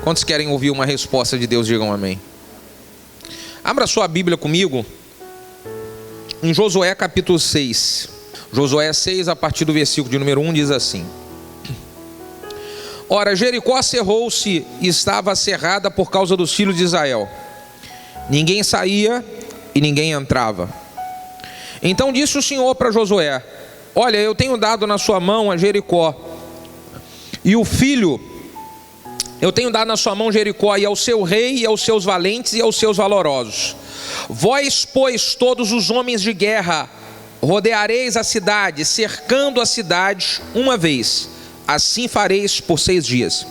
Quantos querem ouvir uma resposta de Deus, digam amém. Abra sua Bíblia comigo em Josué capítulo 6. Josué 6, a partir do versículo de número 1, diz assim: Ora, Jericó cerrou-se e estava cerrada por causa dos filhos de Israel. Ninguém saía e ninguém entrava. Então disse o Senhor para Josué: Olha, eu tenho dado na sua mão a Jericó, eu tenho dado na sua mão Jericó, e ao seu rei, e aos seus valentes, e aos seus valorosos. Vós, pois, todos os homens de guerra, rodeareis a cidade, cercando a cidade uma vez. Assim fareis por 6 dias.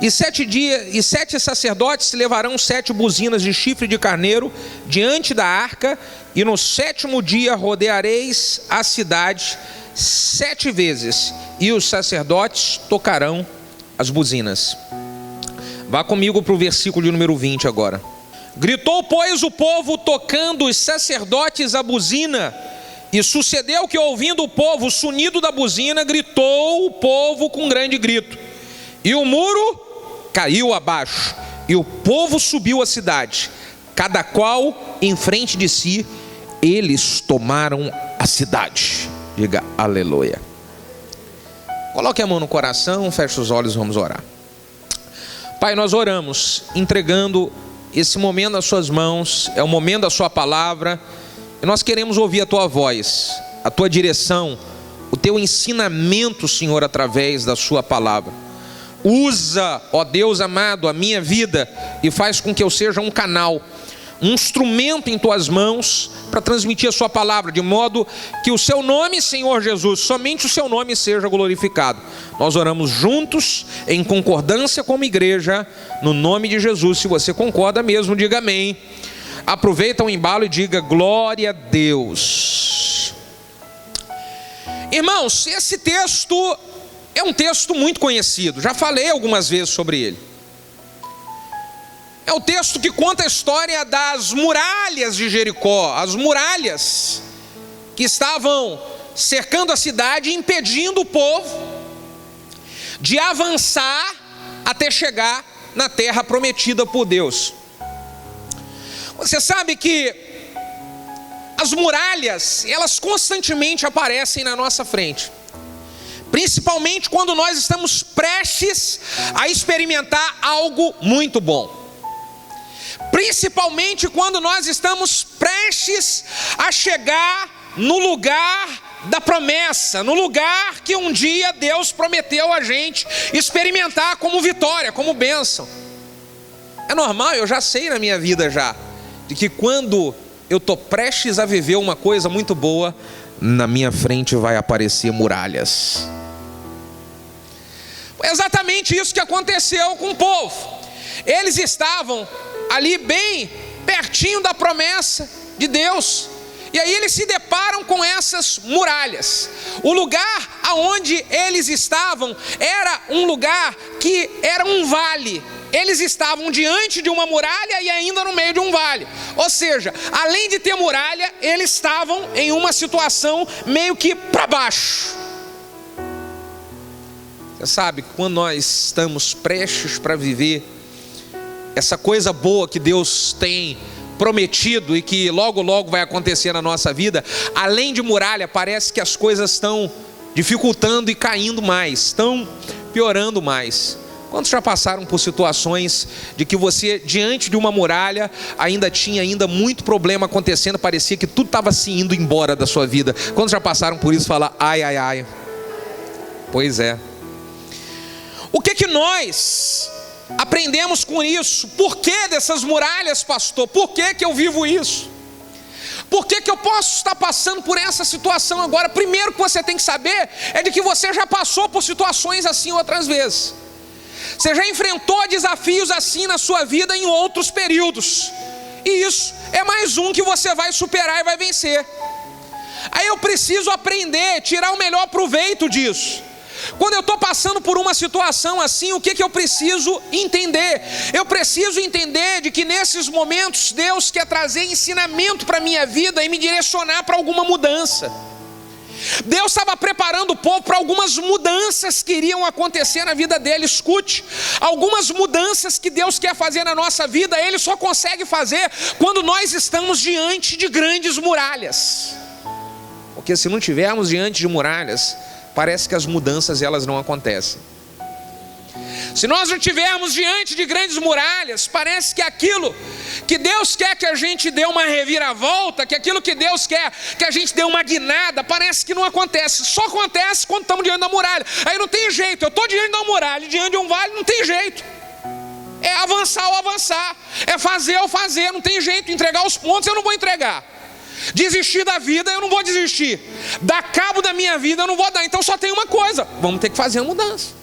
E 7 sacerdotes levarão 7 buzinas de chifre de carneiro diante da arca, e no 7º dia rodeareis a cidade 7 vezes, e os sacerdotes tocarão as buzinas. Vá comigo para o versículo de número 20 agora. Gritou, pois, o povo, tocando os sacerdotes a buzina. E sucedeu que, ouvindo o povo o sonido da buzina, gritou o povo com grande grito. E o muro caiu abaixo, e o povo subiu a cidade, cada qual em frente de si. Eles tomaram a cidade. Diga aleluia. Coloque a mão no coração, feche os olhos, vamos orar. Pai, nós oramos entregando esse momento nas suas mãos. É o momento da sua palavra, e nós queremos ouvir a tua voz, a tua direção, o teu ensinamento, Senhor, através da sua palavra. Usa, ó Deus amado, a minha vida e faz com que eu seja um canal, um instrumento em tuas mãos para transmitir a sua palavra, de modo que o seu nome, Senhor Jesus, somente o seu nome seja glorificado. Nós oramos juntos, em concordância como igreja, no nome de Jesus. Se você concorda mesmo, diga amém. Aproveita o embalo e diga glória a Deus. Irmãos, esse texto é um texto muito conhecido, já falei algumas vezes sobre ele. É o texto que conta a história das muralhas de Jericó, as muralhas que estavam cercando a cidade e impedindo o povo de avançar até chegar na terra prometida por Deus. Você sabe que as muralhas, elas constantemente aparecem na nossa frente, principalmente quando nós estamos prestes a experimentar algo muito bom. Principalmente quando nós estamos prestes a chegar no lugar da promessa, no lugar que um dia Deus prometeu a gente experimentar como vitória, como bênção. É normal, eu já sei na minha vida já, de que quando eu estou prestes a viver uma coisa muito boa, na minha frente vai aparecer muralhas. Foi exatamente isso que aconteceu com o povo. Eles estavam ali bem pertinho da promessa de Deus, e aí eles se deparam com essas muralhas. O lugar aonde eles estavam era um lugar que era um vale. Eles estavam diante de uma muralha e ainda no meio de um vale. Ou seja, além de ter muralha, eles estavam em uma situação meio que para baixo. Você sabe que quando nós estamos prestes para viver essa coisa boa que Deus tem prometido e que logo logo vai acontecer na nossa vida, além de muralha, parece que as coisas estão dificultando e caindo mais, estão piorando mais. Quantos já passaram por situações de que você, diante de uma muralha, tinha muito problema acontecendo, parecia que tudo estava se indo embora da sua vida? Quantos já passaram por isso e falaram, ai, ai, ai? Pois é. O que nós aprendemos com isso? Por que dessas muralhas, pastor? Por que eu vivo isso? Por que eu posso estar passando por essa situação agora? Primeiro que você tem que saber é de que você já passou por situações assim outras vezes. Você já enfrentou desafios assim na sua vida em outros períodos, e isso é mais um que você vai superar e vai vencer. Aí eu preciso aprender, tirar o melhor proveito disso. Quando eu estou passando por uma situação assim, o que eu preciso entender? Eu preciso entender de que nesses momentos Deus quer trazer ensinamento para a minha vida e me direcionar para alguma mudança. Deus estava preparando o povo para algumas mudanças que iriam acontecer na vida dele. Escute, algumas mudanças que Deus quer fazer na nossa vida, Ele só consegue fazer quando nós estamos diante de grandes muralhas. Porque se não estivermos diante de muralhas, parece que as mudanças elas não acontecem. Se nós não estivermos diante de grandes muralhas, parece que aquilo que Deus quer que a gente dê uma reviravolta, que aquilo que Deus quer que a gente dê uma guinada, parece que não acontece. Só acontece quando estamos diante da muralha. Aí não tem jeito, eu estou diante da muralha, diante de um vale, não tem jeito. É avançar ou avançar, é fazer ou fazer, não tem jeito. Entregar os pontos eu não vou entregar. Desistir da vida eu não vou desistir. Dar cabo da minha vida eu não vou dar. Então só tem uma coisa, vamos ter que fazer a mudança.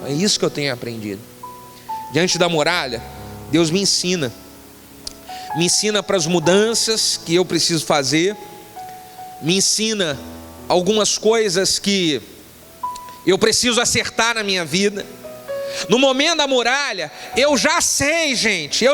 É isso que eu tenho aprendido. Diante da muralha, Deus me ensina para as mudanças que eu preciso fazer, me ensina algumas coisas que eu preciso acertar na minha vida. No momento da muralha, eu já sei, gente,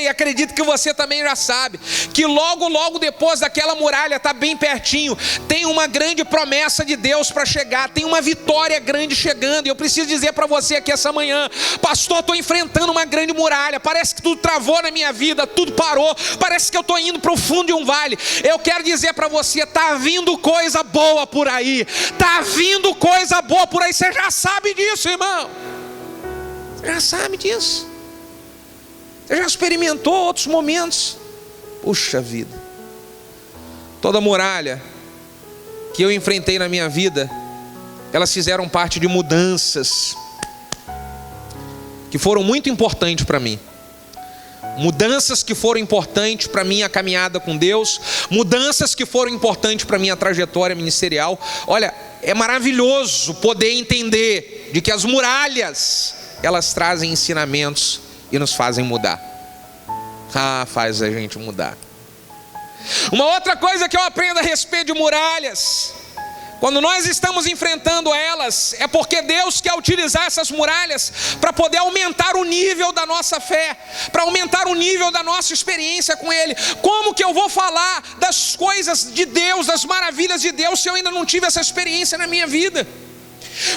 acredito que você também já sabe, que logo depois daquela muralha, está bem pertinho, tem uma grande promessa de Deus para chegar, tem uma vitória grande chegando. E eu preciso dizer para você aqui essa manhã: pastor, estou enfrentando uma grande muralha, parece que tudo travou na minha vida, tudo parou, parece que eu estou indo para o fundo de um vale. Eu quero dizer para você, está vindo coisa boa por aí, você já sabe disso, irmão. Já sabe disso. Você já experimentou outros momentos. Puxa vida, toda muralha que eu enfrentei na minha vida, elas fizeram parte de mudanças que foram muito importantes para mim. Mudanças que foram importantes para a minha caminhada com Deus, mudanças que foram importantes para a minha trajetória ministerial. Olha, é maravilhoso poder entender de que as muralhas, elas trazem ensinamentos e nos fazem mudar. Faz a gente mudar. Uma outra coisa que eu aprendo a respeito de muralhas, quando nós estamos enfrentando elas, é porque Deus quer utilizar essas muralhas para poder aumentar o nível da nossa fé, para aumentar o nível da nossa experiência com Ele. Como que eu vou falar das coisas de Deus, das maravilhas de Deus, se eu ainda não tive essa experiência na minha vida?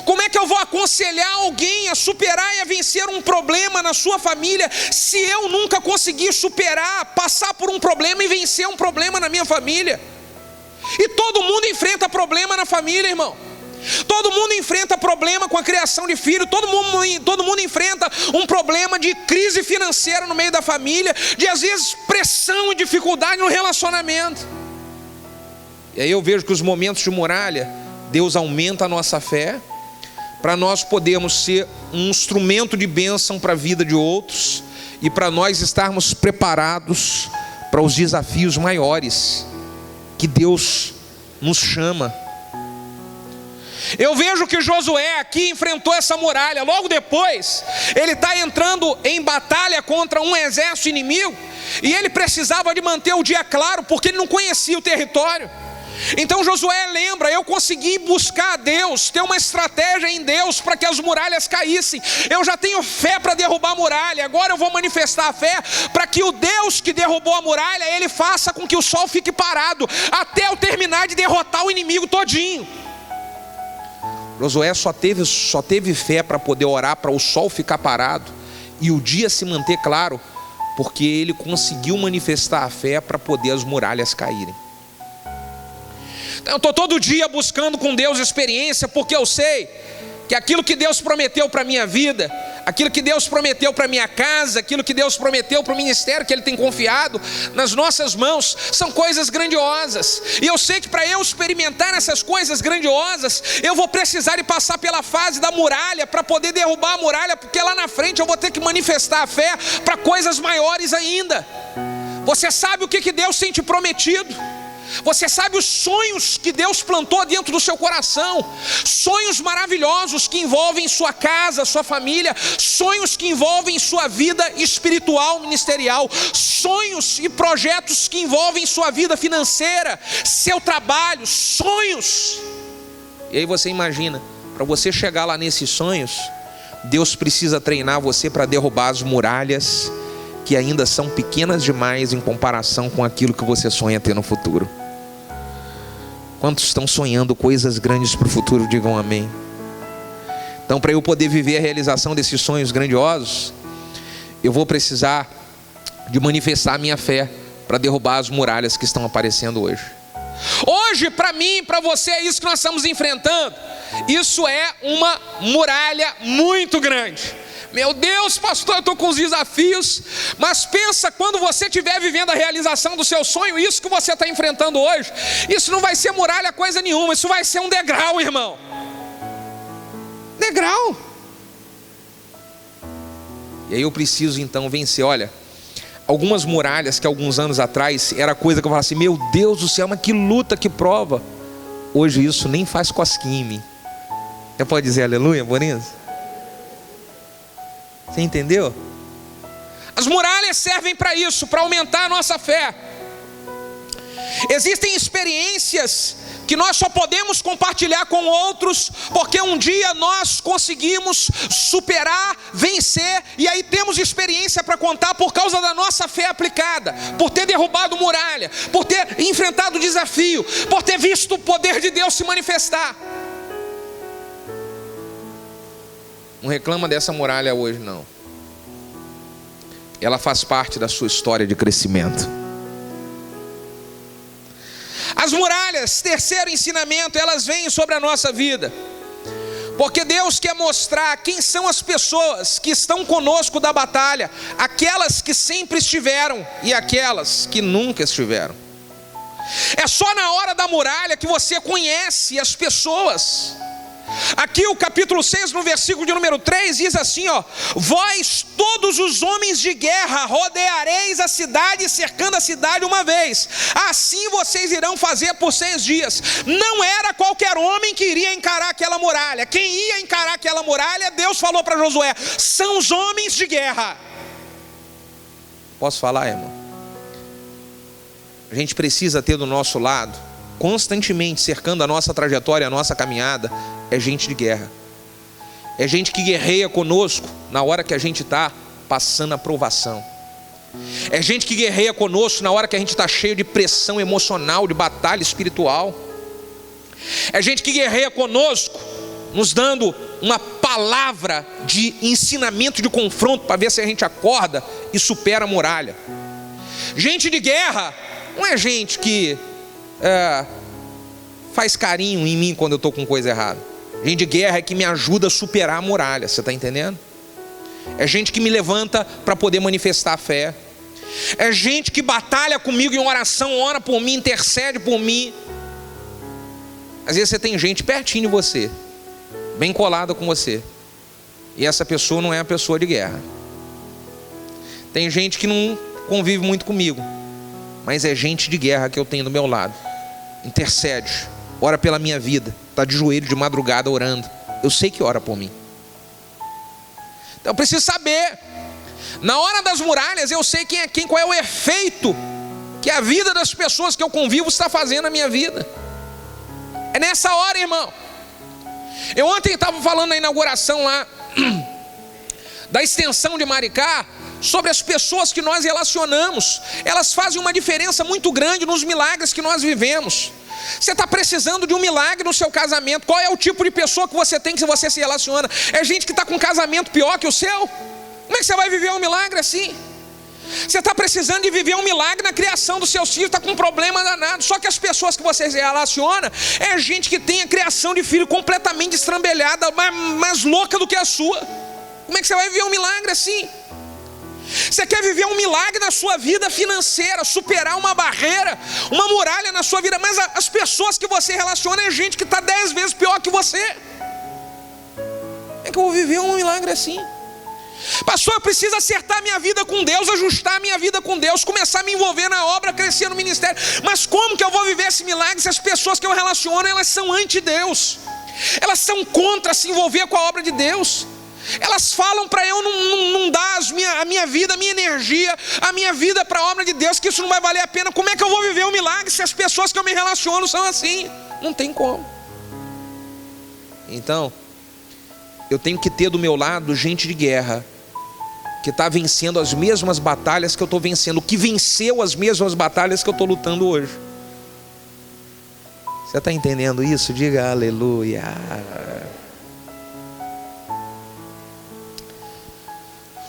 Como é que eu vou aconselhar alguém a superar e a vencer um problema na sua família, se eu nunca consegui superar, passar por um problema e vencer um problema na minha família? E todo mundo enfrenta problema na família, irmão. Todo mundo enfrenta problema com a criação de filho. Todo mundo enfrenta um problema de crise financeira no meio da família, de às vezes pressão e dificuldade no relacionamento. E aí eu vejo que os momentos de muralha, Deus aumenta a nossa fé, para nós podermos ser um instrumento de bênção para a vida de outros e para nós estarmos preparados para os desafios maiores que Deus nos chama. Eu vejo que Josué aqui enfrentou essa muralha. Logo depois, ele está entrando em batalha contra um exército inimigo, e ele precisava de manter o dia claro, porque ele não conhecia o território. Então Josué lembra: eu consegui buscar a Deus, ter uma estratégia em Deus para que as muralhas caíssem. Eu já tenho fé para derrubar a muralha. Agora eu vou manifestar a fé para que o Deus que derrubou a muralha, Ele faça com que o sol fique parado até eu terminar de derrotar o inimigo todinho. Josué só teve fé para poder orar para o sol ficar parado e o dia se manter claro, porque ele conseguiu manifestar a fé para poder as muralhas caírem. Eu estou todo dia buscando com Deus experiência, porque eu sei que aquilo que Deus prometeu para a minha vida, aquilo que Deus prometeu para a minha casa, aquilo que Deus prometeu para o ministério que Ele tem confiado nas nossas mãos, são coisas grandiosas. E eu sei que para eu experimentar essas coisas grandiosas, eu vou precisar de passar pela fase da muralha, para poder derrubar a muralha, porque lá na frente eu vou ter que manifestar a fé para coisas maiores ainda. Você sabe o que Deus tem te prometido? Você sabe os sonhos que Deus plantou dentro do seu coração, sonhos maravilhosos que envolvem sua casa, sua família, sonhos que envolvem sua vida espiritual, ministerial, sonhos e projetos que envolvem sua vida financeira, seu trabalho, sonhos. E aí você imagina, para você chegar lá nesses sonhos, Deus precisa treinar você para derrubar as muralhas que ainda são pequenas demais em comparação com aquilo que você sonha ter no futuro. Quantos estão sonhando coisas grandes para o futuro? Digam amém. Então, para eu poder viver a realização desses sonhos grandiosos, eu vou precisar de manifestar a minha fé para derrubar as muralhas que estão aparecendo hoje. Hoje, para mim e para você, é isso que nós estamos enfrentando. Isso é uma muralha muito grande. Meu Deus, pastor, eu estou com os desafios. Mas pensa, quando você estiver vivendo a realização do seu sonho, isso que você está enfrentando hoje, isso não vai ser muralha coisa nenhuma. Isso vai ser um degrau, irmão. Degrau. E aí eu preciso então vencer. Olha, algumas muralhas que alguns anos atrás era coisa que eu falava assim: meu Deus do céu, mas que luta, que prova. Hoje isso nem faz cosquinha em mim. Você pode dizer aleluia por isso? Você entendeu? As muralhas servem para isso, para aumentar a nossa fé. Existem experiências que nós só podemos compartilhar com outros, porque um dia nós conseguimos superar, vencer, e aí temos experiência para contar por causa da nossa fé aplicada, por ter derrubado muralha, por ter enfrentado desafio, por ter visto o poder de Deus se manifestar. Não reclama dessa muralha hoje, não. Ela faz parte da sua história de crescimento. As muralhas, terceiro ensinamento, elas vêm sobre a nossa vida, porque Deus quer mostrar quem são as pessoas que estão conosco da batalha, aquelas que sempre estiveram e aquelas que nunca estiveram. É só na hora da muralha que você conhece as pessoas. Aqui o capítulo 6, no versículo de número 3, diz assim, ó: vós todos os homens de guerra rodeareis a cidade, cercando a cidade uma vez, assim vocês irão fazer por 6 dias. Não era qualquer homem que iria encarar aquela muralha. Quem ia encarar aquela muralha, Deus falou para Josué, são os homens de guerra. Posso falar, irmão? A gente precisa ter do nosso lado, constantemente cercando a nossa trajetória, a nossa caminhada, é gente de guerra. É gente que guerreia conosco na hora que a gente está passando a provação. É gente que guerreia conosco na hora que a gente está cheio de pressão emocional, de batalha espiritual. É gente que guerreia conosco, nos dando uma palavra de ensinamento, de confronto, para ver se a gente acorda e supera a muralha. Gente de guerra não é gente que faz carinho em mim quando eu estou com coisa errada. Gente de guerra é que me ajuda a superar a muralha. Você está entendendo? É gente que me levanta para poder manifestar a fé. É gente que batalha comigo em oração, ora por mim, intercede por mim. Às vezes você tem gente pertinho de você, bem colada com você, e essa pessoa não é a pessoa de guerra. Tem gente que não convive muito comigo, mas é gente de guerra que eu tenho do meu lado. Intercede, ora pela minha vida, está de joelho de madrugada orando. Eu sei que ora por mim. Então eu preciso saber, na hora das muralhas, eu sei quem é quem, qual é o efeito que a vida das pessoas que eu convivo está fazendo na minha vida. É nessa hora, irmão. Eu ontem estava falando na inauguração lá da extensão de Maricá, sobre as pessoas que nós relacionamos. Elas fazem uma diferença muito grande nos milagres que nós vivemos. Você está precisando de um milagre no seu casamento. Qual é o tipo de pessoa que você tem, que você se relaciona? É gente que está com um casamento pior que o seu? Como é que você vai viver um milagre assim? Você está precisando de viver um milagre na criação dos seus filhos, está com um problema danado. Só que as pessoas que você se relaciona é gente que tem a criação de filho completamente estrambelhada, mais louca do que a sua. Como é que você vai viver um milagre assim? Você quer viver um milagre na sua vida financeira, superar uma barreira, uma muralha na sua vida, mas as pessoas que você relaciona é gente que está 10 vezes pior que você. Como é que eu vou viver um milagre assim? Pastor, eu preciso acertar minha vida com Deus, ajustar minha vida com Deus, começar a me envolver na obra, crescer no ministério. Mas como que eu vou viver esse milagre se as pessoas que eu relaciono, elas são anti-Deus? Elas são contra se envolver com a obra de Deus. Elas falam para eu não dar a minha vida, a minha energia, a minha vida para a obra de Deus, que isso não vai valer a pena. Como é que eu vou viver um milagre se as pessoas que eu me relaciono são assim? Não tem como. Então, eu tenho que ter do meu lado gente de guerra, que está vencendo as mesmas batalhas que eu estou vencendo, que venceu as mesmas batalhas que eu estou lutando hoje. Você está entendendo isso? Diga aleluia.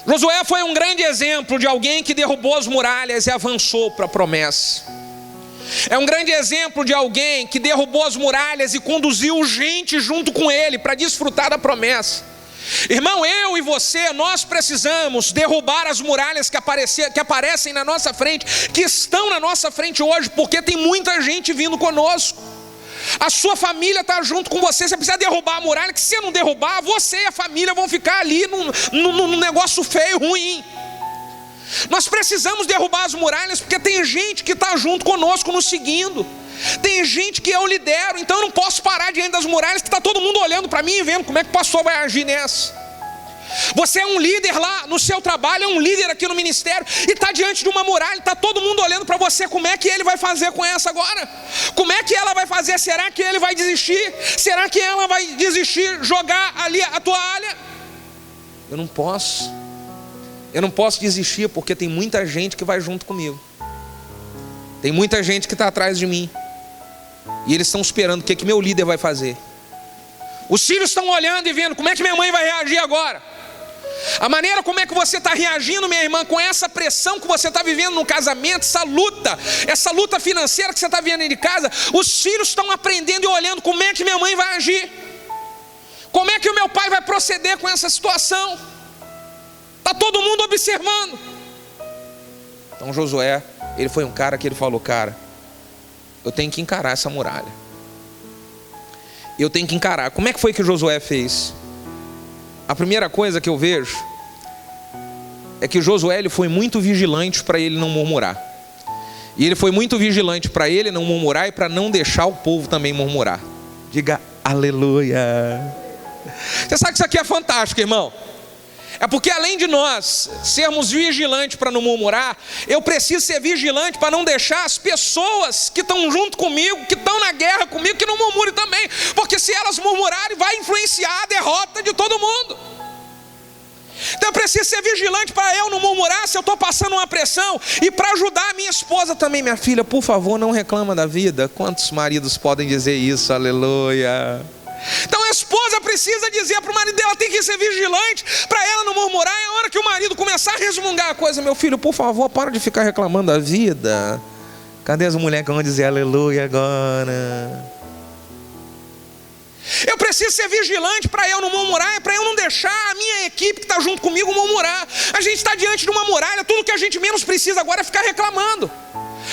Josué foi um grande exemplo de alguém que derrubou as muralhas e avançou para a promessa. É um grande exemplo de alguém que derrubou as muralhas e conduziu gente junto com ele para desfrutar da promessa. Irmão, eu e você, nós precisamos derrubar as muralhas que aparecem na nossa frente, que estão na nossa frente hoje, porque tem muita gente vindo conosco. A sua família está junto com você. Você precisa derrubar a muralha, que se você não derrubar, você e a família vão ficar ali num negócio feio, ruim. Nós precisamos derrubar as muralhas, porque tem gente que está junto conosco, nos seguindo. Tem gente que eu lidero, então eu não posso parar diante das muralhas, que está todo mundo olhando para mim e vendo como é que o pastor vai agir nessa. Você é um líder lá no seu trabalho, é um líder aqui no ministério, e está diante de uma muralha, está todo mundo olhando para você. Como é que ele vai fazer com essa agora? Como é que ela vai fazer? Será que ele vai desistir? Será que ela vai desistir, jogar ali a toalha? Eu não posso desistir, porque tem muita gente que vai junto comigo. Tem muita gente que está atrás de mim, e eles estão esperando o que meu líder vai fazer. Os filhos estão olhando e vendo como é que minha mãe vai reagir agora. A maneira como é que você está reagindo, minha irmã, com essa pressão que você está vivendo no casamento, essa luta financeira que você está vivendo dentro de casa. Os filhos estão aprendendo e olhando como é que minha mãe vai agir, como é que o meu pai vai proceder com essa situação. Está todo mundo observando. Então Josué, ele foi um cara que ele falou: cara, eu tenho que encarar essa muralha. Eu tenho que encarar. Como é que foi que Josué fez? A primeira coisa que eu vejo é que Josué, ele foi muito vigilante para ele não murmurar. E ele foi muito vigilante para ele não murmurar e para não deixar o povo também murmurar. Diga aleluia. Você sabe que isso aqui é fantástico, irmão. É porque além de nós sermos vigilantes para não murmurar, eu preciso ser vigilante para não deixar as pessoas que estão junto comigo, que estão na guerra comigo, que não murmurem também. Porque se elas murmurarem, vai influenciar a derrota de todo mundo. Então eu preciso ser vigilante para eu não murmurar se eu estou passando uma pressão, e para ajudar a minha esposa também. Minha filha, por favor, não reclama da vida. Quantos maridos podem dizer isso? Aleluia. Então a esposa precisa dizer para o marido dela, tem que ser vigilante para ela não murmurar. É a hora que o marido começar a resmungar a coisa: meu filho, por favor, para de ficar reclamando da vida. Cadê as mulheres que vão dizer aleluia agora? Eu preciso ser vigilante para eu não murmurar, para eu não deixar a minha equipe que está junto comigo murmurar. A gente está diante de uma muralha, tudo que a gente menos precisa agora é ficar reclamando.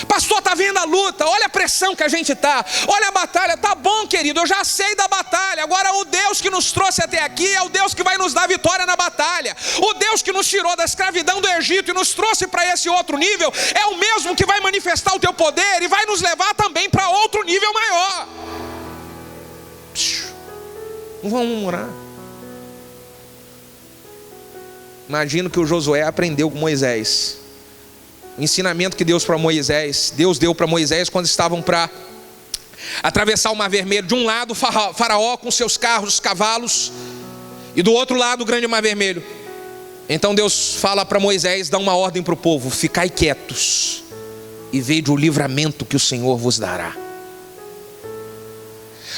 Pastor, está vendo a luta? Olha a pressão que a gente está. Olha a batalha. Tá bom, querido, eu já sei da batalha. Agora o Deus que nos trouxe até aqui é o Deus que vai nos dar vitória na batalha. O Deus que nos tirou da escravidão do Egito e nos trouxe para esse outro nível é o mesmo que vai manifestar o teu poder e vai nos levar também para outro nível maior. Não vamos murmurar. Imagino que o Josué aprendeu com Moisés. O ensinamento que Deus deu para Moisés quando estavam para atravessar o Mar Vermelho. De um lado, Faraó com seus carros, cavalos, e do outro lado, o grande Mar Vermelho. Então Deus fala para Moisés, dá uma ordem para o povo: ficai quietos e vede o livramento que o Senhor vos dará.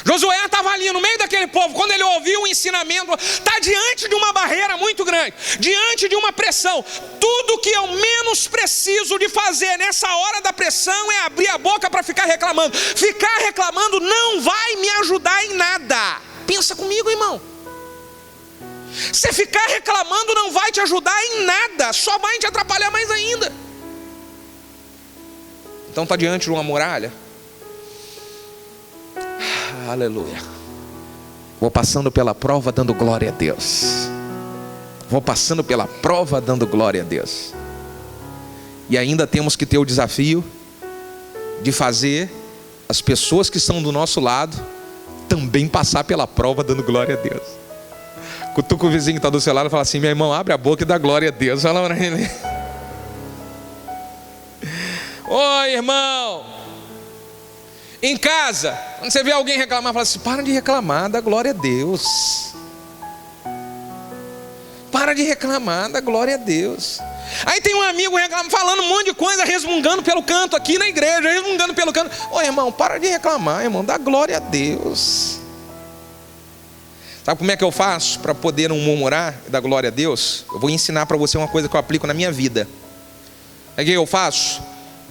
Josué estava ali no meio daquele povo. Quando ele ouviu o ensinamento, está diante de uma barreira muito grande, diante de uma pressão. Tudo que eu menos preciso de fazer nessa hora da pressão é abrir a boca para ficar reclamando. Ficar reclamando não vai me ajudar em nada. Pensa comigo, irmão. Se ficar reclamando não vai te ajudar em nada, só vai te atrapalhar mais ainda. Então está diante de uma muralha. Aleluia. Vou passando pela prova dando glória a Deus. Vou passando pela prova dando glória a Deus. E ainda temos que ter o desafio de fazer as pessoas que estão do nosso lado também passar pela prova dando glória a Deus. Cutuca o vizinho que está do seu lado e fala assim: meu irmão, abre a boca e dá glória a Deus. Fala para ele: oi, irmão. Em casa, quando você vê alguém reclamar, fala assim: para de reclamar, dá glória a Deus. para de reclamar, dá glória a Deus. Aí tem um amigo falando um monte de coisa, resmungando pelo canto aqui na igreja, resmungando pelo canto. Ô irmão, para de reclamar, irmão, dá glória a Deus. Sabe como é que eu faço para poder não murmurar e dar glória a Deus? Eu vou ensinar para você uma coisa que eu aplico na minha vida. O que eu faço?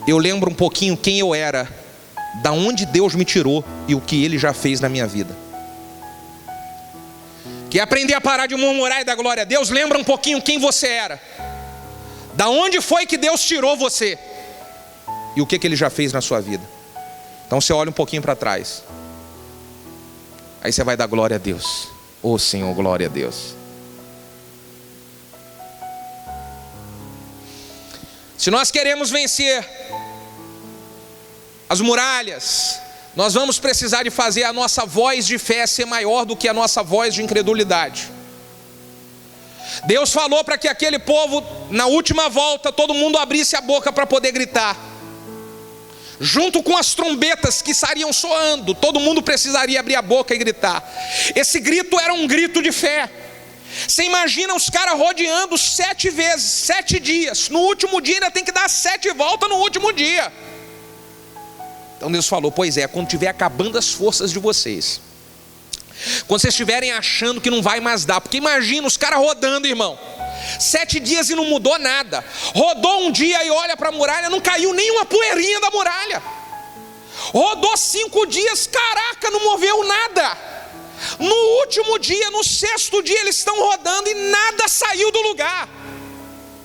Eu lembro um pouquinho quem eu era, da onde Deus me tirou e o que Ele já fez na minha vida. Que aprender a parar de murmurar e dar glória a Deus, lembra um pouquinho quem você era, da onde foi que Deus tirou você e o que Ele já fez na sua vida. Então você olha um pouquinho para trás, aí você vai dar glória a Deus. Ô Senhor, glória a Deus. Se nós queremos vencer as muralhas, nós vamos precisar de fazer a nossa voz de fé ser maior do que a nossa voz de incredulidade. Deus falou para que aquele povo, na última volta, todo mundo abrisse a boca para poder gritar. Junto com as trombetas que estariam soando, todo mundo precisaria abrir a boca e gritar. Esse grito era um grito de fé. Você imagina os caras rodeando 7 vezes, 7 dias. No último dia ainda tem que dar 7 voltas no último dia. Então Deus falou, pois é, quando estiver acabando as forças de vocês, quando vocês estiverem achando que não vai mais dar, porque imagina os caras rodando, irmão, 7 dias e não mudou nada. Rodou um dia e olha para a muralha, não caiu nenhuma poeirinha da muralha. Rodou 5 dias, caraca, não moveu nada. No último dia, no 6º dia, eles estão rodando e nada saiu do lugar.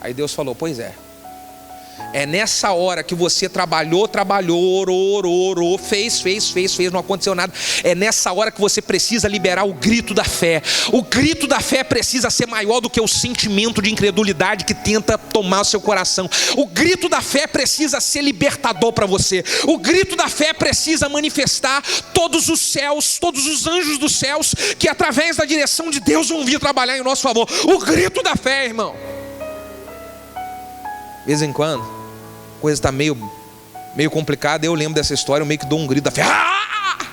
Aí Deus falou, pois é, é nessa hora que você trabalhou, orou, fez, não aconteceu nada. É nessa hora que você precisa liberar o grito da fé. O grito da fé precisa ser maior do que o sentimento de incredulidade que tenta tomar o seu coração. O grito da fé precisa ser libertador para você. O grito da fé precisa manifestar todos os céus, todos os anjos dos céus, que através da direção de Deus vão vir trabalhar em nosso favor. O grito da fé, irmão. De vez em quando, a coisa está meio complicada, eu lembro dessa história, eu meio que dou um grito da fé. Ah!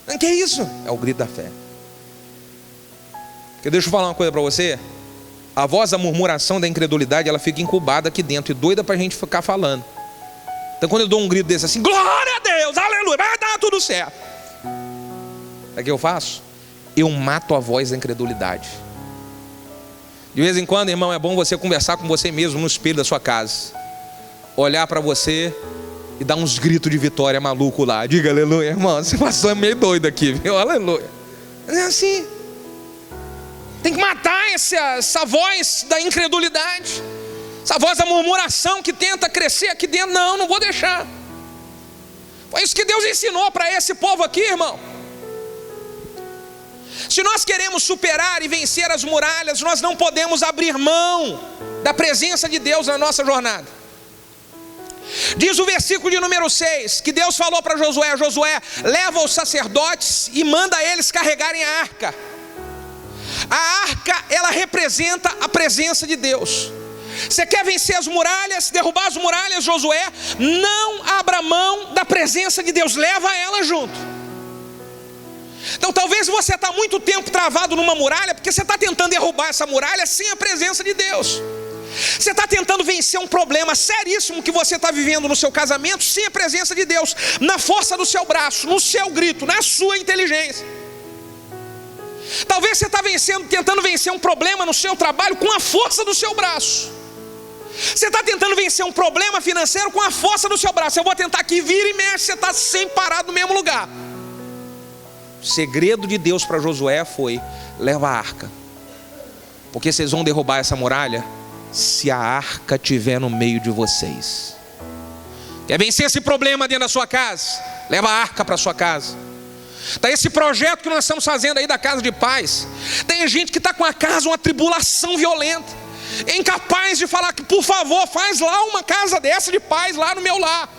O que é isso? É o grito da fé. Porque deixa eu falar uma coisa para você. A voz da murmuração, da incredulidade, ela fica incubada aqui dentro e doida para a gente ficar falando. Então quando eu dou um grito desse assim, glória a Deus, aleluia, vai dar tudo certo, o que eu faço? Eu mato a voz da incredulidade. De vez em quando, irmão, é bom você conversar com você mesmo no espelho da sua casa, olhar para você e dar uns gritos de vitória maluco lá. Diga aleluia, irmão, esse pastor é meio doido aqui, viu? Aleluia. É assim. Tem que matar essa voz da incredulidade, essa voz da murmuração que tenta crescer aqui dentro. Não vou deixar. Foi isso que Deus ensinou para esse povo aqui, irmão. Se nós queremos superar e vencer as muralhas, nós não podemos abrir mão da presença de Deus na nossa jornada. Diz o versículo de número 6, que Deus falou para Josué: Josué, leva os sacerdotes e manda eles carregarem a arca. A arca, ela representa a presença de Deus. Você quer vencer as muralhas, derrubar as muralhas, Josué? Não abra mão da presença de Deus, leva ela junto. Então talvez você está muito tempo travado numa muralha, porque você está tentando derrubar essa muralha sem a presença de Deus. Você está tentando vencer um problema seríssimo que você está vivendo no seu casamento sem a presença de Deus, na força do seu braço, no seu grito, na sua inteligência. Talvez você está tentando vencer um problema no seu trabalho com a força do seu braço. Você está tentando vencer um problema financeiro com a força do seu braço. Eu vou tentar aqui, vira e mexe, você está sempre parado no mesmo lugar. O segredo de Deus para Josué foi: leva a arca, porque vocês vão derrubar essa muralha se a arca estiver no meio de vocês. Quer vencer esse problema dentro da sua casa? Leva a arca para a sua casa. Está esse projeto que nós estamos fazendo aí da casa de paz. Tem gente que está com a casa uma tribulação violenta, é incapaz de falar que, por favor, faz lá uma casa dessa de paz lá no meu lar.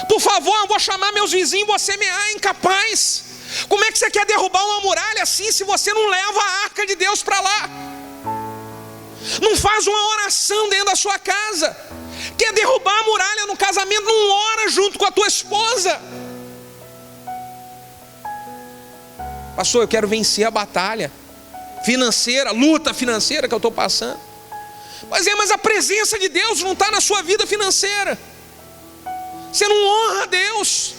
Por favor, eu vou chamar meus vizinhos, você me é incapaz. Como é que você quer derrubar uma muralha assim se você não leva a arca de Deus para lá? Não faz uma oração dentro da sua casa. Quer derrubar a muralha no casamento, não ora junto com a tua esposa. Pastor, eu quero vencer a batalha. financeira, luta financeira que eu estou passando. Mas a presença de Deus não está na sua vida financeira. Você não honra a Deus.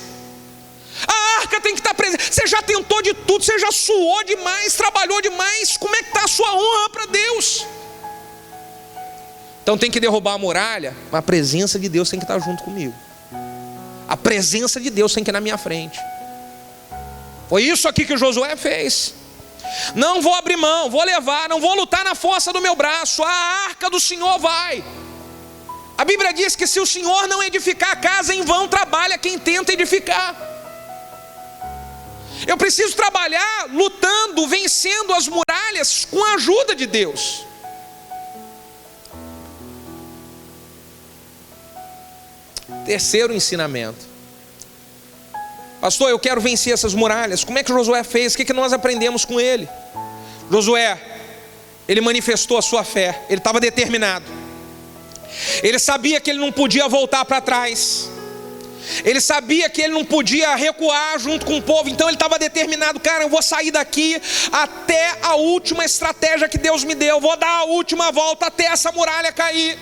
A arca tem que estar presente. Você já tentou de tudo, você já suou demais, trabalhou demais. Como é que está a sua honra para Deus? Então tem que derrubar a muralha, mas a presença de Deus tem que estar junto comigo. A presença de Deus tem que ir na minha frente. Foi isso aqui que Josué fez. Não vou abrir mão, vou levar, não vou lutar na força do meu braço. A arca do Senhor vai. A Bíblia diz que se o Senhor não edificar a casa, em vão trabalha quem tenta edificar. Eu preciso trabalhar lutando, vencendo as muralhas com a ajuda de Deus. Terceiro ensinamento. Pastor, eu quero vencer essas muralhas. Como é que Josué fez? O que nós aprendemos com ele? Josué, ele manifestou a sua fé. Ele estava determinado. Ele sabia que ele não podia voltar para trás. Ele sabia que ele não podia recuar junto com o povo. Então ele estava determinado. Cara, eu vou sair daqui até a última estratégia que Deus me deu. Eu vou dar a última volta até essa muralha cair.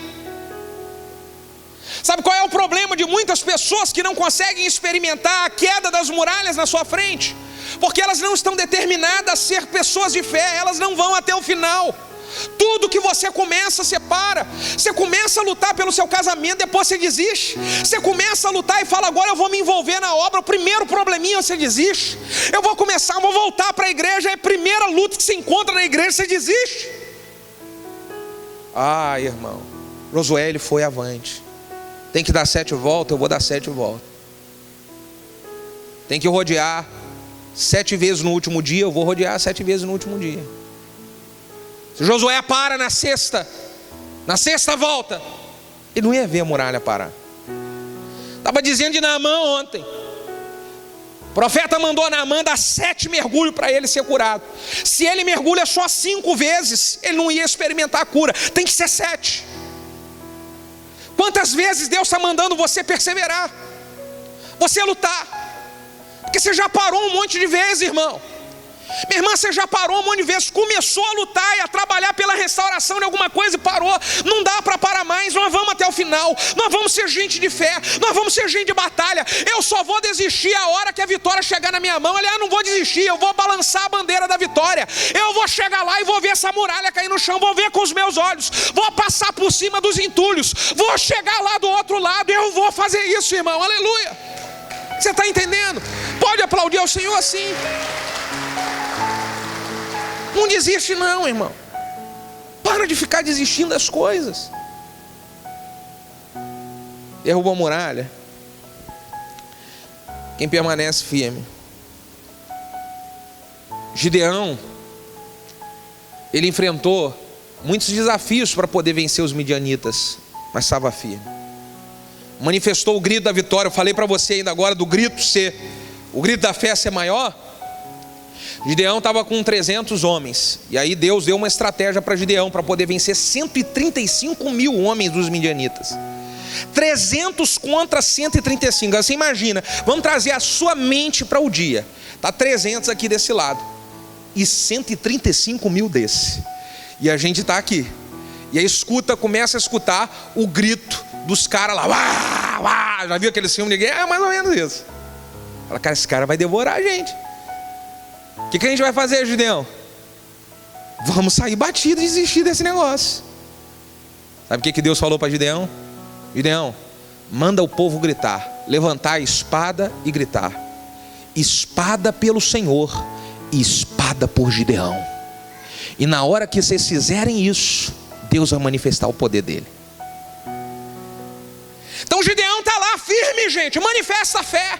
Sabe qual é o problema de muitas pessoas que não conseguem experimentar a queda das muralhas na sua frente? Porque elas não estão determinadas a ser pessoas de fé. Elas não vão até o final. Tudo que você começa, você para. Você começa a lutar pelo seu casamento, depois você desiste. Você começa a lutar e fala, agora eu vou me envolver na obra. O primeiro probleminha você desiste. Eu vou voltar para a igreja. É a primeira luta que você encontra na igreja, você desiste. Ah, irmão, Josué, ele foi avante. Tem que dar 7 voltas, eu vou dar 7 voltas. Tem que rodear 7 vezes no último dia, eu vou rodear 7 vezes no último dia. Se Josué para na sexta volta, ele não ia ver a muralha parar. Estava dizendo de Naamã ontem. O profeta mandou Naamã dar 7 mergulhos para ele ser curado. Se ele mergulha só 5 vezes, ele não ia experimentar a cura. Tem que ser 7. Quantas vezes Deus está mandando você perseverar, você lutar? Porque você já parou um monte de vezes, irmão. Minha irmã, você já parou um monte de vezes. Começou a lutar e a trabalhar pela restauração de alguma coisa e parou. Não dá para parar mais. Nós vamos até o final. Nós vamos ser gente de fé. Nós vamos ser gente de batalha. Eu só vou desistir a hora que a vitória chegar na minha mão. Aliás, não vou desistir. Eu vou balançar a bandeira da vitória. Eu vou chegar lá e vou ver essa muralha cair no chão. Vou ver com os meus olhos. Vou passar por cima dos entulhos. Vou chegar lá do outro lado. Eu vou fazer isso, irmão. Aleluia. Você está entendendo? Pode aplaudir ao Senhor assim. Não desiste não, irmão. Para de ficar desistindo das coisas. Derrubou a muralha. Quem permanece firme? Gideão, ele enfrentou muitos desafios para poder vencer os midianitas, mas estava firme. Manifestou o grito da vitória. Eu falei para você ainda agora do grito ser, o grito da fé ser maior. Gideão estava com 300 homens. E aí Deus deu uma estratégia para Gideão para poder vencer 135 mil homens dos midianitas. 300 contra 135. Você imagina, vamos trazer a sua mente para o dia. Está 300 aqui desse lado e 135 mil desse. E a gente está aqui. E aí começa a escutar o grito dos caras lá. Uá, uá. Já viu aquele filme de guerra? É mais ou menos isso. Fala, cara, esse cara vai devorar a gente. O que a gente vai fazer, Gideão? Vamos sair batido e desistir desse negócio. Sabe o que Deus falou para Gideão? Gideão, manda o povo gritar, levantar a espada e gritar: espada pelo Senhor e espada por Gideão. E na hora que vocês fizerem isso, Deus vai manifestar o poder dele. Então Gideão está lá firme, gente, manifesta a fé.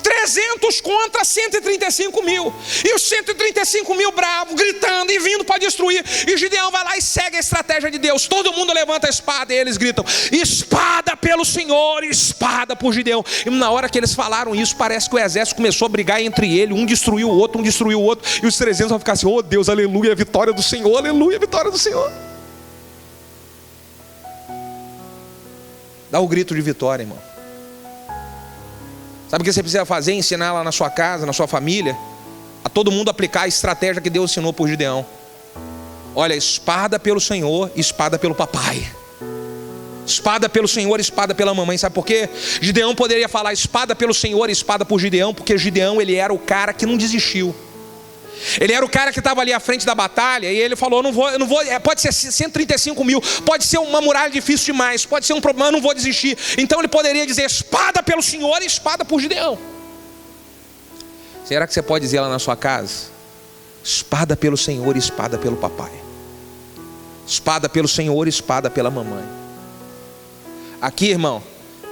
300 contra 135 mil. E os 135 mil bravos, gritando e vindo para destruir. E Gideão vai lá e segue a estratégia de Deus. Todo mundo levanta a espada e eles gritam: espada pelo Senhor e espada por Gideão. E na hora que eles falaram isso, parece que o exército começou a brigar entre ele. Um destruiu o outro, E os 300 vão ficar assim: oh Deus, aleluia, a vitória do Senhor, aleluia, a vitória do Senhor. Dá o grito de vitória, irmão. Sabe o que você precisa fazer? Ensinar lá na sua casa, na sua família, a todo mundo aplicar a estratégia que Deus ensinou por Gideão. Olha, espada pelo Senhor, espada pelo papai. Espada pelo Senhor, espada pela mamãe. Sabe por quê? Gideão poderia falar espada pelo Senhor, espada por Gideão, porque Gideão, ele era o cara que não desistiu. Ele era o cara que estava ali à frente da batalha. E ele falou, eu não vou, pode ser 135 mil, pode ser uma muralha difícil demais, pode ser um problema, eu não vou desistir. Então ele poderia dizer espada pelo Senhor e espada por Gideão. Será que você pode dizer lá na sua casa? Espada pelo Senhor e espada pelo papai. Espada pelo Senhor e espada pela mamãe. Aqui, irmão,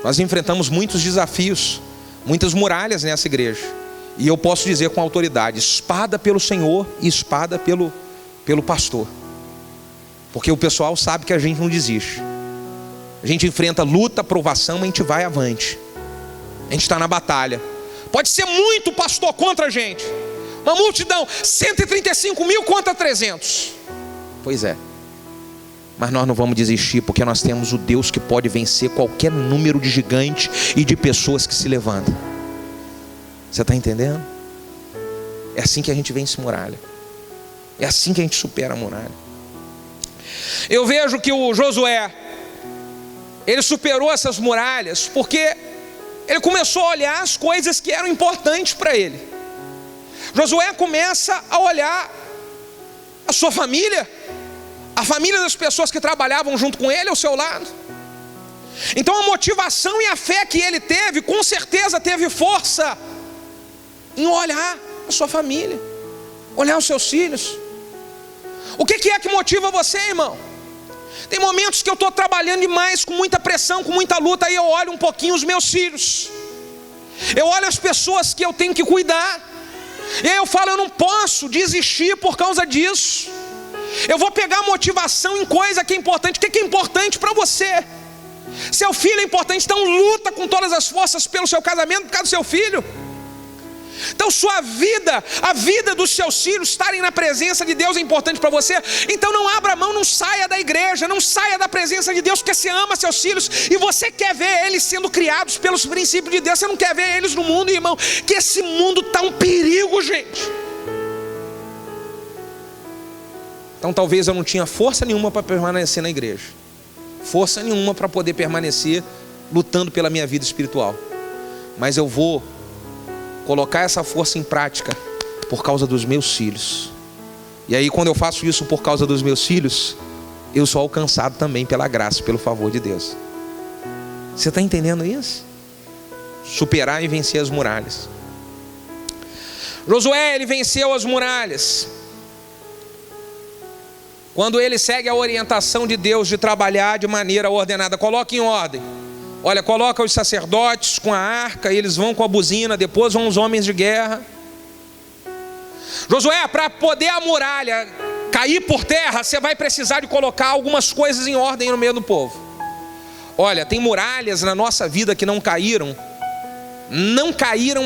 nós enfrentamos muitos desafios, muitas muralhas nessa igreja. E eu posso dizer com autoridade, espada pelo Senhor e espada pelo pastor. Porque o pessoal sabe que a gente não desiste. A gente enfrenta luta, provação, mas a gente vai avante. A gente está na batalha. Pode ser muito pastor contra a gente. Uma multidão, 135 mil contra 300. Pois é. Mas nós não vamos desistir, porque nós temos o Deus que pode vencer qualquer número de gigante e de pessoas que se levantam. Você está entendendo? É assim que a gente vence muralha. É assim que a gente supera a muralha. Eu vejo que o Josué, ele superou essas muralhas porque ele começou a olhar as coisas que eram importantes para ele. Josué começa a olhar a sua família, a família das pessoas que trabalhavam junto com ele ao seu lado. Então a motivação e a fé que ele teve, com certeza teve força em olhar a sua família, olhar os seus filhos. O que é que motiva você, irmão? Tem momentos que eu estou trabalhando demais, com muita pressão, com muita luta, aí eu olho um pouquinho os meus filhos, eu olho as pessoas que eu tenho que cuidar, e aí eu falo, eu não posso desistir por causa disso. Eu vou pegar motivação em coisa que é importante. O que é importante para você? Seu filho é importante, então luta com todas as forças pelo seu casamento, por causa do seu filho. Então sua vida, a vida dos seus filhos estarem na presença de Deus é importante para você. Então não abra mão, não saia da igreja, não saia da presença de Deus, porque você ama seus filhos e você quer ver eles sendo criados pelos princípios de Deus. Você não quer ver eles no mundo, irmão, que esse mundo está um perigo, gente. Então talvez eu não tinha força nenhuma para permanecer na igreja, força nenhuma para poder permanecer lutando pela minha vida espiritual, mas eu vou colocar essa força em prática por causa dos meus filhos. E aí quando eu faço isso por causa dos meus filhos, eu sou alcançado também pela graça, pelo favor de Deus. Você está entendendo isso? Superar e vencer as muralhas. Josué, ele venceu as muralhas quando ele segue a orientação de Deus de trabalhar de maneira ordenada. Coloque em ordem. Olha, coloca os sacerdotes com a arca, eles vão com a buzina, depois vão os homens de guerra. Josué, para poder a muralha cair por terra, você vai precisar de colocar algumas coisas em ordem no meio do povo. Olha, tem muralhas na nossa vida que não caíram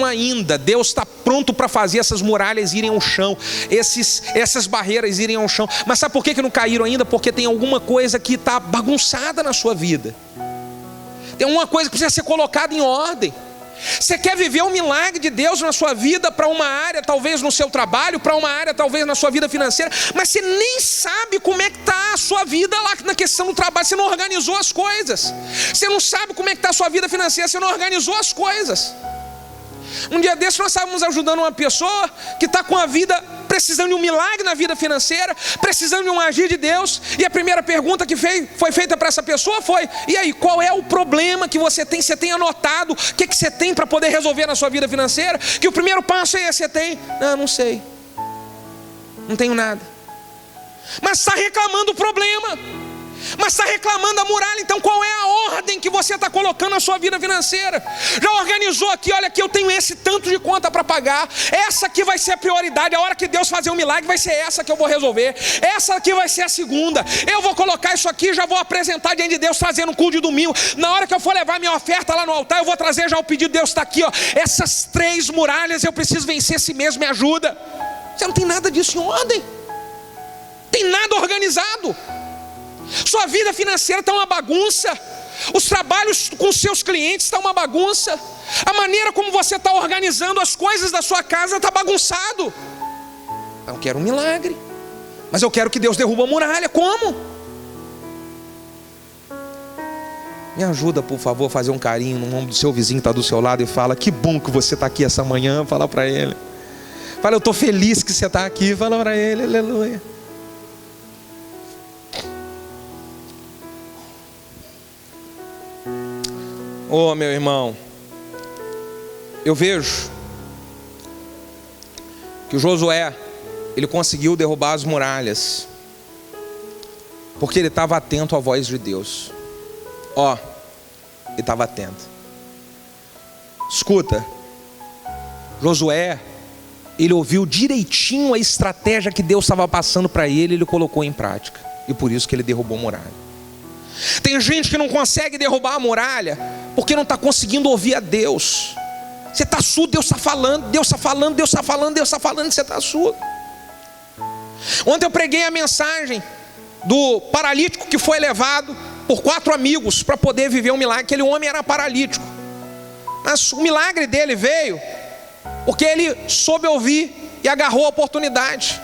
ainda. Deus está pronto para fazer essas muralhas irem ao chão, essas barreiras irem ao chão. Mas sabe por que não caíram ainda? Porque tem alguma coisa que está bagunçada na sua vida. Tem uma coisa que precisa ser colocada em ordem. Você quer viver o milagre de Deus na sua vida, para uma área talvez no seu trabalho, para uma área talvez na sua vida financeira, mas você nem sabe como é que está a sua vida lá na questão do trabalho. Você não organizou as coisas. Você não sabe como é que está a sua vida financeira, você não organizou as coisas. Um dia desse nós estávamos ajudando uma pessoa que está com a vida precisando de um milagre na vida financeira, precisando de um agir de Deus. E a primeira pergunta que foi feita para essa pessoa foi: e aí, qual é o problema que você tem? Você tem anotado o que você tem para poder resolver na sua vida financeira? Que o primeiro passo é esse. Você tem? Não sei, não tenho nada. Mas está reclamando do problema, mas está reclamando da muralha. Então qual é a ordem que você está colocando na sua vida financeira? Já organizou aqui? Olha aqui, eu tenho esse tanto de conta para pagar, essa aqui vai ser a prioridade. A hora que Deus fazer um milagre, vai ser essa que eu vou resolver, essa aqui vai ser a segunda. Eu vou colocar isso aqui, já vou apresentar diante de Deus, trazendo um culto de domingo. Na hora que eu for levar minha oferta lá no altar, eu vou trazer já o pedido. Deus está aqui, ó, essas 3 muralhas eu preciso vencer, esse mês me ajuda. Você não tem nada disso em ordem, tem nada organizado. Sua vida financeira está uma bagunça. Os trabalhos com seus clientes estão uma bagunça. A maneira como você está organizando as coisas da sua casa está bagunçado. Eu quero um milagre. Mas eu quero que Deus derruba a muralha. Como? Me ajuda, por favor, a fazer um carinho no ombro do seu vizinho que está do seu lado e fala: que bom que você está aqui essa manhã. Fala para ele. Fala: eu estou feliz que você está aqui. Fala para ele. Aleluia. Oh, meu irmão, eu vejo que o Josué, ele conseguiu derrubar as muralhas porque ele estava atento à voz de Deus. Ó, ele estava atento. Escuta, Josué, ele ouviu direitinho a estratégia que Deus estava passando para ele, ele colocou em prática, e por isso que ele derrubou a muralha. Tem gente que não consegue derrubar a muralha porque não está conseguindo ouvir a Deus. Você está surdo, Deus está falando, Deus está falando, Deus está falando, Deus está falando, você está surdo. Ontem eu preguei a mensagem do paralítico que foi levado por 4 amigos para poder viver um milagre. Aquele homem era paralítico, mas o milagre dele veio porque ele soube ouvir e agarrou a oportunidade.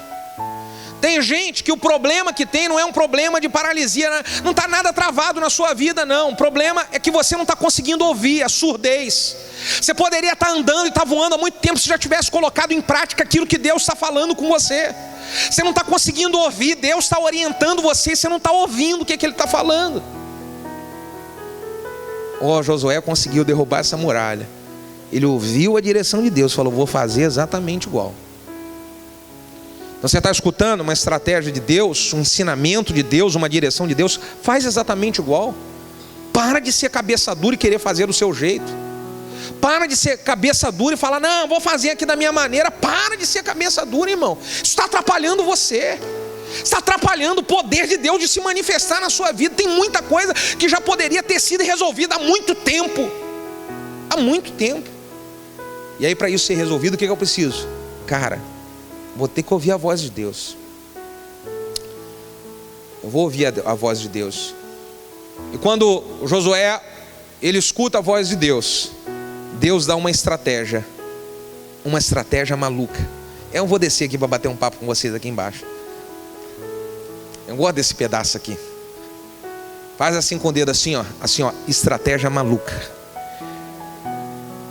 Tem gente que o problema que tem não é um problema de paralisia, não está nada travado na sua vida, não. O problema é que você não está conseguindo ouvir, a surdez. Você poderia estar andando e estar voando há muito tempo se já tivesse colocado em prática aquilo que Deus está falando com você. Você não está conseguindo ouvir, Deus está orientando você, você não está ouvindo o que Ele está falando. Josué conseguiu derrubar essa muralha. Ele ouviu a direção de Deus, falou: vou fazer exatamente igual. Então você está escutando uma estratégia de Deus, um ensinamento de Deus, uma direção de Deus, faz exatamente igual. Para de ser cabeça dura e querer fazer do seu jeito. Para de ser cabeça dura e falar: não, vou fazer aqui da minha maneira. Para de ser cabeça dura, irmão. Isso está atrapalhando você. Está atrapalhando o poder de Deus de se manifestar na sua vida. Tem muita coisa que já poderia ter sido resolvida há muito tempo. Há muito tempo. E aí, para isso ser resolvido, o que eu preciso? Cara, vou ter que ouvir a voz de Deus. Eu vou ouvir a voz de Deus. E quando Josué, ele escuta a voz de Deus, Deus dá uma estratégia maluca. Eu vou descer aqui para bater um papo com vocês aqui embaixo. Eu gosto desse pedaço aqui. Faz assim com o dedo, assim ó, estratégia maluca.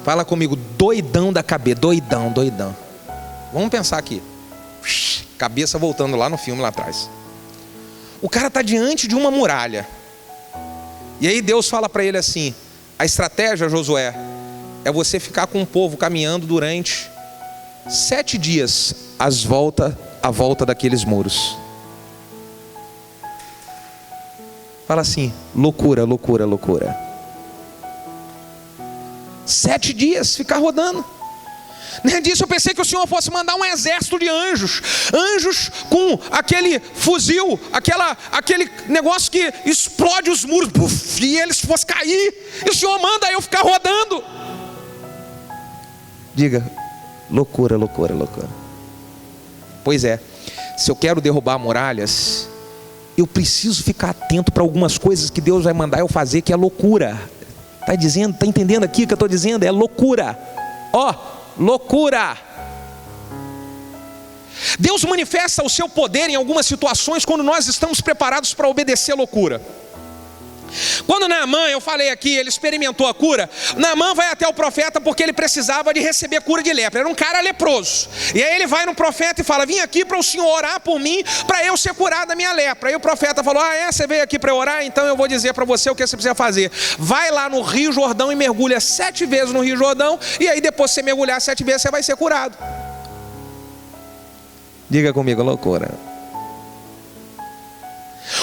Fala comigo: doidão da cabeça, doidão. Vamos pensar aqui. Cabeça voltando lá no filme lá atrás. O cara está diante de uma muralha. E aí Deus fala para ele assim: a estratégia, Josué, é você ficar com o povo caminhando durante 7 dias à volta daqueles muros. Fala assim: loucura. 7 dias ficar rodando. Disso eu pensei que o Senhor fosse mandar um exército de anjos com aquele fuzil, aquele negócio que explode os muros, e eles fossem cair, e o Senhor manda eu ficar rodando. Diga: loucura. Pois é, se eu quero derrubar muralhas, eu preciso ficar atento para algumas coisas que Deus vai mandar eu fazer, que é loucura. Está entendendo aqui o que eu estou dizendo? É loucura. Loucura. Deus manifesta o seu poder em algumas situações quando nós estamos preparados para obedecer a loucura. Quando Naamã, eu falei aqui, ele experimentou a cura. Naamã vai até o profeta porque ele precisava de receber cura de lepra. Era um cara leproso. E aí ele vai no profeta e fala: vim aqui para o Senhor orar por mim, para eu ser curado da minha lepra. Aí o profeta falou: você veio aqui para orar? Então eu vou dizer para você o que você precisa fazer. Vai lá no Rio Jordão e mergulha 7 vezes no Rio Jordão, e aí depois que você mergulhar 7 vezes, você vai ser curado. Diga comigo: loucura.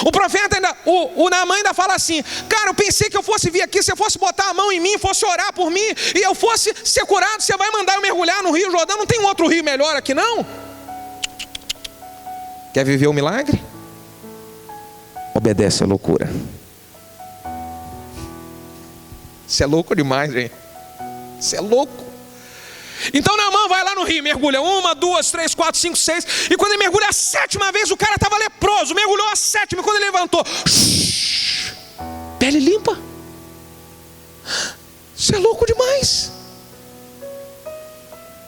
O profeta ainda, o Naamã ainda fala assim: cara, eu pensei que eu fosse vir aqui, você fosse botar a mão em mim, fosse orar por mim, e eu fosse ser curado, você vai mandar eu mergulhar no Rio Jordão? Não tem um outro rio melhor aqui não? Quer viver o milagre? Obedece a loucura. Isso é louco demais, gente. Isso é louco. Então Naamã vai lá no rio, mergulha 1, 2, 3, 4, 5, 6. E quando ele mergulha a 7ª vez, o cara estava leproso. Mergulhou a 7ª, e quando ele levantou, pele limpa. Isso é louco demais.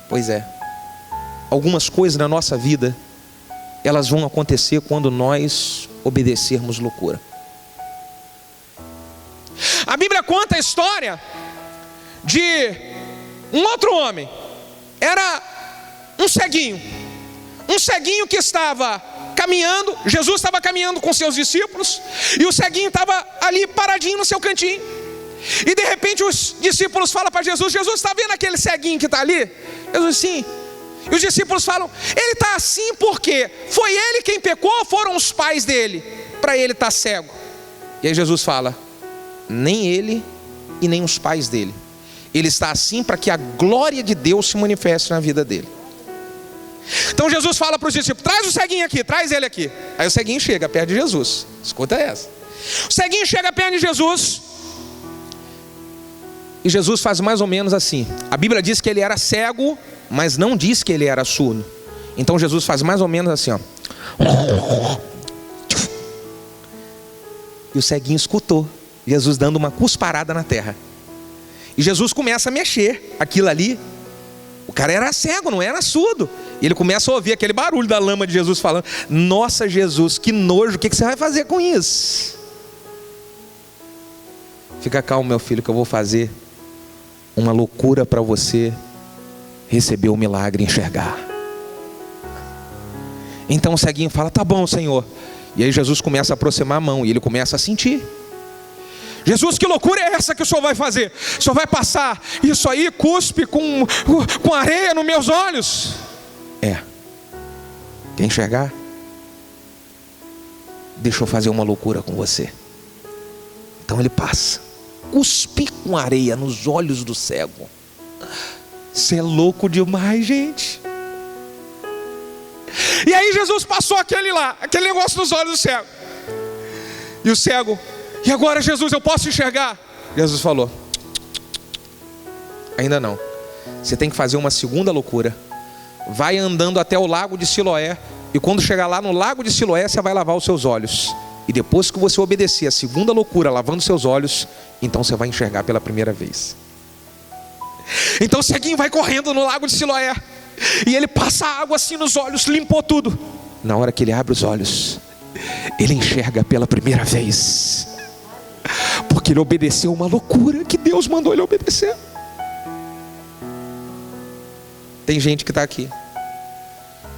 Pois é. Algumas coisas na nossa vida elas vão acontecer quando nós obedecermos loucura. A Bíblia conta a história de um outro homem. Era um ceguinho que estava caminhando. Jesus estava caminhando com seus discípulos, e o ceguinho estava ali paradinho no seu cantinho. E de repente os discípulos falam para Jesus: Jesus, está vendo aquele ceguinho que está ali? Jesus: sim. E os discípulos falam: ele está assim porque foi ele quem pecou ou foram os pais dele para ele estar cego? E aí Jesus fala: nem ele e nem os pais dele. Ele está assim para que a glória de Deus se manifeste na vida dele. Então Jesus fala para os discípulos: traz o ceguinho aqui, traz ele aqui. Aí o ceguinho chega perto de Jesus. Escuta essa. O ceguinho chega perto de Jesus, e Jesus faz mais ou menos assim. A Bíblia diz que ele era cego, mas não diz que ele era surdo. Então Jesus faz mais ou menos assim, ó. E o ceguinho escutou Jesus dando uma cusparada na terra. E Jesus começa a mexer aquilo ali. O cara era cego, não era surdo. E ele começa a ouvir aquele barulho da lama de Jesus falando: nossa, Jesus, que nojo, o que você vai fazer com isso? Fica calmo, meu filho, que eu vou fazer uma loucura para você receber o milagre e enxergar. Então o ceguinho fala: tá bom, Senhor. E aí Jesus começa a aproximar a mão e ele começa a sentir. Jesus, que loucura é essa que o Senhor vai fazer? O Senhor vai passar isso aí, cuspe com areia nos meus olhos? Quer enxergar? Deixa eu fazer uma loucura com você. Então ele passa, cuspe com areia nos olhos do cego. Você é louco demais, gente. E aí Jesus passou aquele negócio nos olhos do cego. E o cego: e agora, Jesus, eu posso enxergar? Jesus falou: ainda não. Você tem que fazer uma segunda loucura. Vai andando até o lago de Siloé, e quando chegar lá no lago de Siloé, você vai lavar os seus olhos. E depois que você obedecer a segunda loucura, lavando seus olhos, então você vai enxergar pela primeira vez. Então o ceguinho vai correndo no lago de Siloé, e ele passa água assim nos olhos, limpou tudo. Na hora que ele abre os olhos, ele enxerga pela primeira vez, porque ele obedeceu uma loucura que Deus mandou ele obedecer. Tem gente que está aqui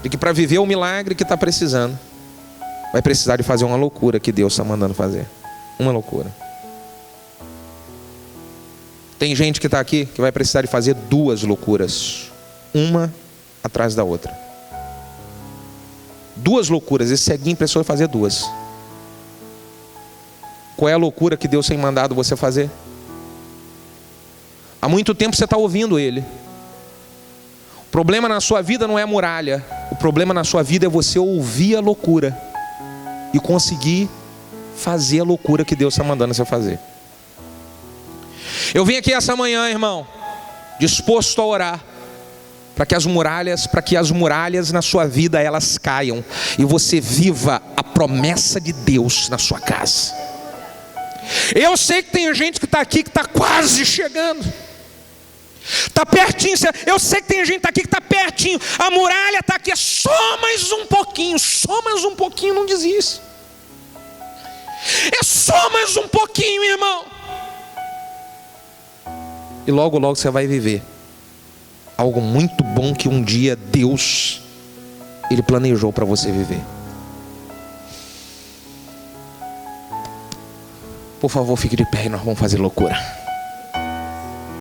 e que para viver o milagre que está precisando, vai precisar de fazer uma loucura que Deus está mandando fazer. Uma loucura. Tem gente que está aqui que vai precisar de fazer duas loucuras, uma atrás da outra. Duas loucuras. Esse ceguinho precisou fazer duas. Qual é a loucura que Deus tem mandado você fazer? Há muito tempo você está ouvindo Ele. O problema na sua vida não é a muralha. O problema na sua vida é você ouvir a loucura e conseguir fazer a loucura que Deus está mandando você fazer. Eu vim aqui essa manhã, irmão, disposto a orar para que as muralhas na sua vida elas caiam e você viva a promessa de Deus na sua casa. Eu sei que tem gente que está aqui que está quase chegando, está pertinho. Eu sei que tem gente aqui que está pertinho. A muralha está aqui, é só mais um pouquinho. Só mais um pouquinho, não desiste. É só mais um pouquinho, irmão. E logo, logo você vai viver algo muito bom que um dia Deus, Ele planejou para você viver. Por favor, fique de pé e nós vamos fazer loucura.